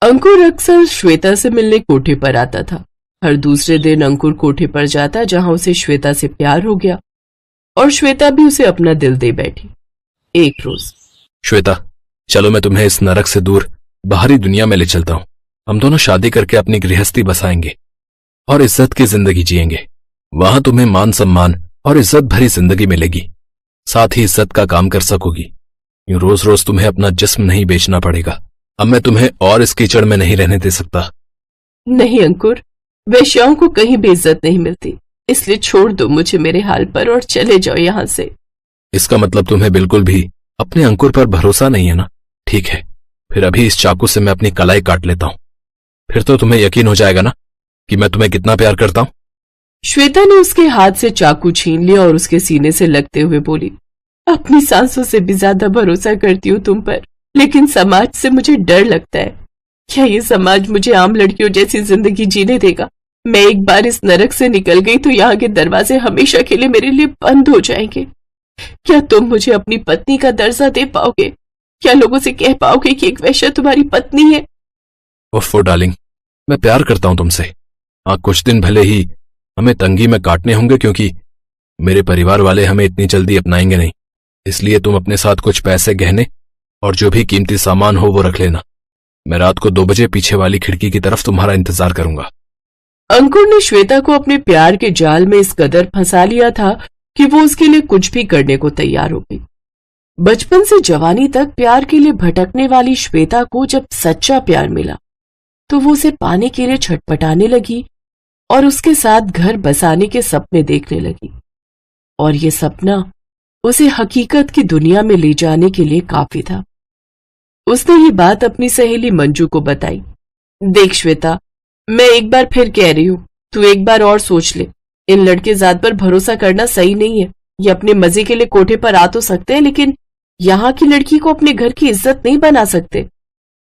अंकुर अक्सर श्वेता से मिलने कोठे पर आता था। हर दूसरे दिन अंकुर कोठे पर जाता जहां उसे श्वेता से प्यार हो गया और श्वेता भी उसे अपना दिल दे बैठी। एक रोज, श्वेता, चलो मैं तुम्हें इस नरक से दूर बाहरी दुनिया में ले चलता हूं। हम दोनों शादी करके अपनी गृहस्थी बसाएंगे और इज्जत की जिंदगी जिएंगे। वहां तुम्हें मान सम्मान और इज्जत भरी जिंदगी मिलेगी, साथ ही इज्जत का काम कर सकोगी। यूं रोज रोज तुम्हें अपना जिस्म नहीं बेचना पड़ेगा। अब मैं तुम्हें और इस कीचड़ में नहीं रहने दे सकता। नहीं अंकुर, वेश्याओं को कहीं भी इज्जत नहीं मिलती, इसलिए छोड़ दो मुझे मेरे हाल पर और चले जाओ यहाँ से। इसका मतलब तुम्हें बिल्कुल भी अपने अंकुर पर भरोसा नहीं है ना? ठीक है, फिर अभी इस चाकू से मैं अपनी कलाई काट लेता हूं, फिर तो तुम्हें यकीन हो जाएगा ना कि मैं तुम्हें कितना प्यार करता हूं। श्वेता ने उसके हाथ से चाकू छीन लिया और उसके सीने से लगते हुए बोली, अपनी सांसों से भी ज्यादा भरोसा करती हूँ तुम पर, लेकिन समाज से मुझे डर लगता है। क्या ये समाज मुझे आम लड़कियों जैसी जिंदगी जीने देगा? मैं एक बार इस नरक से निकल गई तो यहाँ के दरवाजे हमेशा के लिए मेरे लिए बंद हो जाएंगे। क्या तुम मुझे अपनी पत्नी का दर्जा दे पाओगे? क्या लोगों से कह पाओगे कि एक वैश्या तुम्हारी पत्नी है? ओफो डार्लिंग, मैं प्यार करता हूं तुमसे। हाँ, कुछ दिन भले ही हमें तंगी में काटने होंगे क्योंकि मेरे परिवार वाले हमें इतनी जल्दी अपनाएंगे नहीं, इसलिए तुम अपने साथ कुछ पैसे, गहने और जो भी कीमती सामान हो वो रख लेना। मैं रात को 2 बजे पीछे वाली खिड़की की तरफ तुम्हारा इंतजार करूंगा। अंकुर ने श्वेता को अपने प्यार के जाल में इस कदर फंसा लिया था कि वो उसके लिए कुछ भी करने को तैयार हो गई। बचपन से जवानी तक प्यार के लिए भटकने वाली श्वेता को जब सच्चा प्यार मिला तो वो उसे पाने के लिए छटपटाने लगी और उसके साथ घर बसाने के सपने देखने लगी। और ये सपना उसे हकीकत की दुनिया में ले जाने के लिए काफी था। उसने ये बात अपनी सहेली मंजू को बताई। देख श्वेता, मैं एक बार फिर कह रही हूँ, तू एक बार और सोच ले। इन लड़के जात पर भरोसा करना सही नहीं है। ये अपने मजे के लिए कोठे पर आ तो सकते हैं, लेकिन यहाँ की लड़की को अपने घर की इज्जत नहीं बना सकते।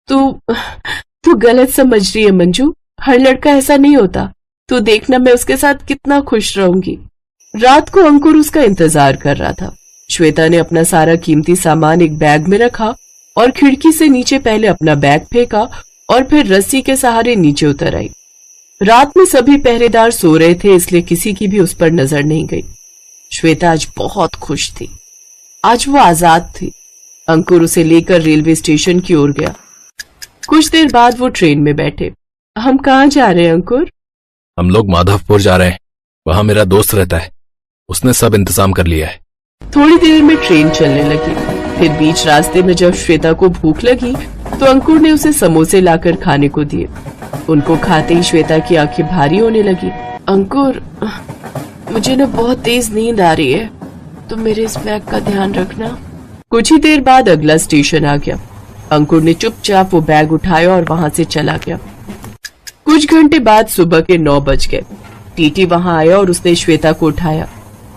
तू गलत समझ रही है मंजू, हर लड़का ऐसा नहीं होता। तू देखना मैं उसके साथ कितना खुश रहूंगी। रात को अंकुर उसका इंतजार कर रहा था। श्वेता ने अपना सारा कीमती सामान एक बैग में रखा और खिड़की से नीचे पहले अपना बैग फेंका और फिर रस्सी के सहारे नीचे उतर आई। रात में सभी पहरेदार सो रहे थे, इसलिए किसी की भी उस पर नजर नहीं गई। श्वेता आज बहुत खुश थी। आज वो आजाद थी। अंकुर उसे लेकर रेलवे स्टेशन की ओर गया। कुछ देर बाद वो ट्रेन में बैठे। हम कहाँ जा रहे हैं अंकुर? हम लोग माधवपुर जा रहे हैं। वहां मेरा दोस्त रहता है, उसने सब इंतजाम कर लिया है। थोड़ी देर में ट्रेन चलने लगी। फिर बीच रास्ते में जब श्वेता को भूख लगी तो अंकुर ने उसे समोसे लाकर खाने को दिए। उनको खाते ही श्वेता की आंखें भारी होने लगी। अंकुर, मुझे ना बहुत तेज नींद आ रही है, तुम मेरे इस बैग का ध्यान रखना। कुछ ही देर बाद अगला स्टेशन आ गया। अंकुर ने चुपचाप वो बैग उठाया और वहां से चला गया। कुछ घंटे बाद सुबह के 9 बज गए। टीटी वहां आया और उसने श्वेता को उठाया।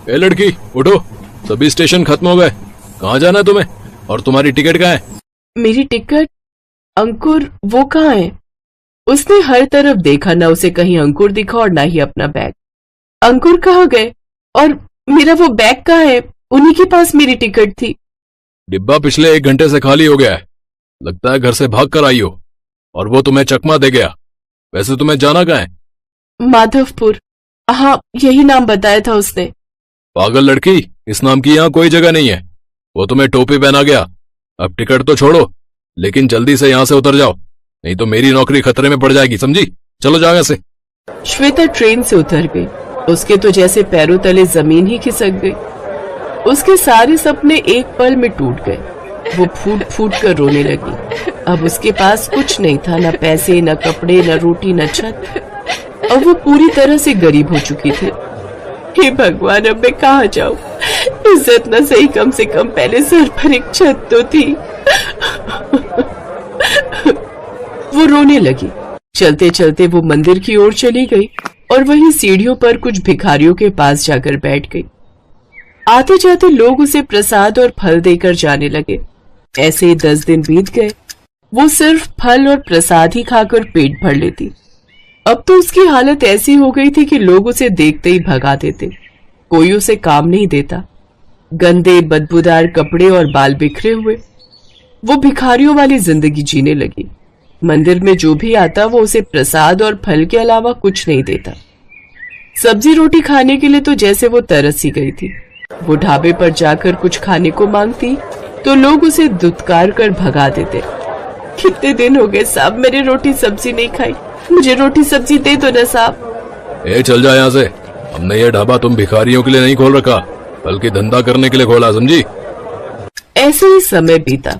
ए लड़की, उठो, सभी स्टेशन खत्म हो गए। कहाँ जाना है तुम्हें और तुम्हारी टिकट कहाँ है? मेरी टिकट? अंकुर, वो कहाँ है? उसने हर तरफ देखा, ना उसे कहीं अंकुर दिखा और ना ही अपना बैग। अंकुर कहाँ गए? और मेरा वो बैग कहाँ है? उन्हीं के पास मेरी टिकट थी। डिब्बा पिछले 1 घंटे से खाली हो गया है। लगता है घर से भाग कर आई हो और वो तुम्हें चकमा दे गया। वैसे तुम्हें जाना कहाँ है? माधवपुर। हाँ, यही नाम बताया था उसने। पागल लड़की, इस नाम की यहाँ कोई जगह नहीं है। वो तुम्हें टोपी पहना गया। अब टिकट तो छोड़ो, लेकिन जल्दी से यहाँ से उतर जाओ, नहीं तो मेरी नौकरी खतरे में पड़ जाएगी, समझी? चलो जाओ यहाँ से। श्वेता ट्रेन से उतर गई। उसके तो जैसे पैरों तले जमीन ही खिसक गई। उसके सारे सपने एक पल में टूट गए। वो फूट फूट कर रोने लगी। अब उसके पास कुछ नहीं था, न पैसे, न कपड़े, न रोटी, न छत। अब वो पूरी तरह से गरीब हो चुकी थी। हे भगवान, अब मैं कहाँ जाऊं? इज्जत न सही, कम से कम पहले सर पर एक छत तो थी। वो रोने लगी। चलते चलते वो मंदिर की ओर चली गई और वहीं सीढ़ियों पर कुछ भिखारियों के पास जाकर बैठ गई। आते जाते लोग उसे प्रसाद और फल देकर जाने लगे। ऐसे ही 10 दिन बीत गए। वो सिर्फ फल और प्रसाद ही खाकर पेट भर लेती। अब तो उसकी हालत ऐसी हो गई थी कि लोग उसे देखते ही भगा देते। कोई उसे काम नहीं देता। गंदे बदबूदार कपड़े और बाल बिखरे हुए वो भिखारियों वाली जिंदगी जीने लगी। मंदिर में जो भी आता वो उसे प्रसाद और फल के अलावा कुछ नहीं देता। सब्जी रोटी खाने के लिए तो जैसे वो तरस ही गई थी। वो ढाबे पर जाकर कुछ खाने को मांगती तो लोग उसे दुत्कार कर भगा देते। कितने दिन हो गए साहब मैंने रोटी सब्जी नहीं खाई, मुझे रोटी सब्जी दे दो ना साहब। चल जा यहाँ से, हमने ये ढाबा तुम भिखारियों के लिए नहीं खोल रखा, बल्कि धंधा करने के लिए खोला, समझी। ऐसे ही समय बीता।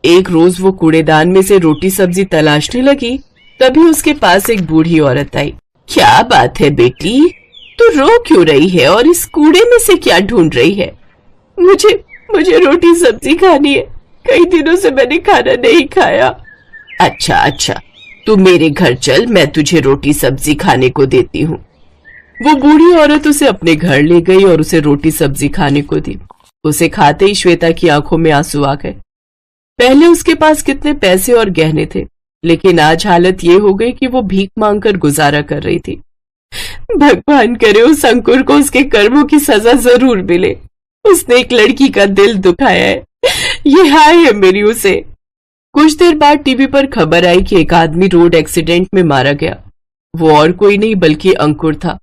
एक रोज वो कूड़ेदान में से रोटी सब्जी तलाशने लगी, तभी उसके पास एक बूढ़ी औरत आई। क्या बात है बेटी, तू रो क्यों रही है और इस कूड़े में से क्या ढूंढ रही है? मुझे रोटी सब्जी खानी है, कई दिनों से मैंने खाना नहीं खाया। अच्छा, तू मेरे घर चल, मैं तुझे रोटी सब्जी खाने को देती हूँ। वो बूढ़ी औरत उसे अपने घर ले गई और उसे रोटी सब्जी खाने को दी। उसे खाते ही श्वेता की आंखों में आंसू आ गए। पहले उसके पास कितने पैसे और गहने थे, लेकिन आज हालत ये हो गई कि वो भीख मांगकर गुजारा कर रही थी। भगवान करे उस अंकुर को उसके कर्मों की सजा जरूर मिले। उसने एक लड़की का दिल दुखाया है, ये हाय है मेरी उसे। कुछ देर बाद टीवी पर खबर आई कि एक आदमी रोड एक्सीडेंट में मारा गया। वो और कोई नहीं बल्कि अंकुर था।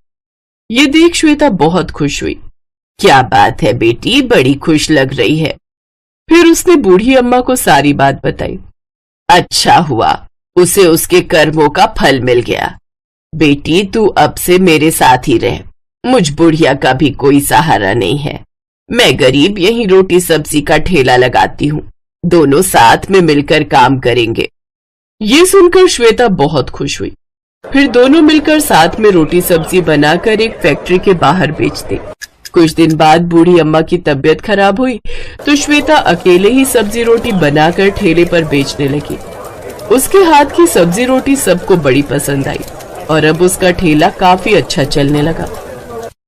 ये देख श्वेता बहुत खुश हुई। क्या बात है बेटी, बड़ी खुश लग रही है। फिर उसने बूढ़ी अम्मा को सारी बात बताई। अच्छा हुआ, उसे उसके कर्मों का फल मिल गया। बेटी तू अब से मेरे साथ ही रह, मुझ बुढ़िया का भी कोई सहारा नहीं है। मैं गरीब यहीं रोटी सब्जी का ठेला लगाती हूँ, दोनों साथ में मिलकर काम करेंगे। ये सुनकर श्वेता बहुत खुश हुई। फिर दोनों मिलकर साथ में रोटी सब्जी बनाकर एक फैक्ट्री के बाहर बेचते। कुछ दिन बाद बूढ़ी अम्मा की तबीयत खराब हुई तो श्वेता अकेले ही सब्जी रोटी बनाकर ठेले पर बेचने लगी। उसके हाथ की सब्जी रोटी सबको बड़ी पसंद आई और अब उसका ठेला काफी अच्छा चलने लगा।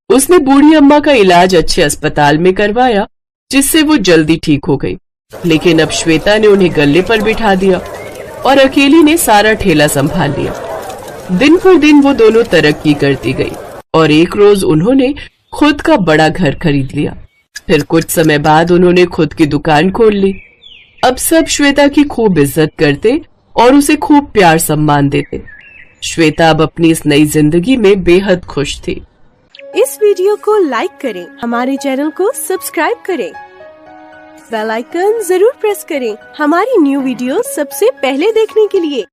उसने बूढ़ी अम्मा का इलाज अच्छे अस्पताल में करवाया, जिससे वो जल्दी ठीक हो गई। लेकिन अब श्वेता ने उन्हें गल्ले पर बिठा दिया और अकेली ने सारा ठेला संभाल लिया। दिन पर दिन वो दोनों तरक्की करती गई और एक रोज उन्होंने खुद का बड़ा घर खरीद लिया। फिर कुछ समय बाद उन्होंने खुद की दुकान खोल ली। अब सब श्वेता की खूब इज्जत करते और उसे खूब प्यार सम्मान देते। श्वेता अब अपनी इस नई जिंदगी में बेहद खुश थी। इस वीडियो को लाइक करें, हमारे चैनल को सब्सक्राइब करें, बेल आइकन जरूर प्रेस करें हमारी न्यू वीडियो सबसे पहले देखने के लिए।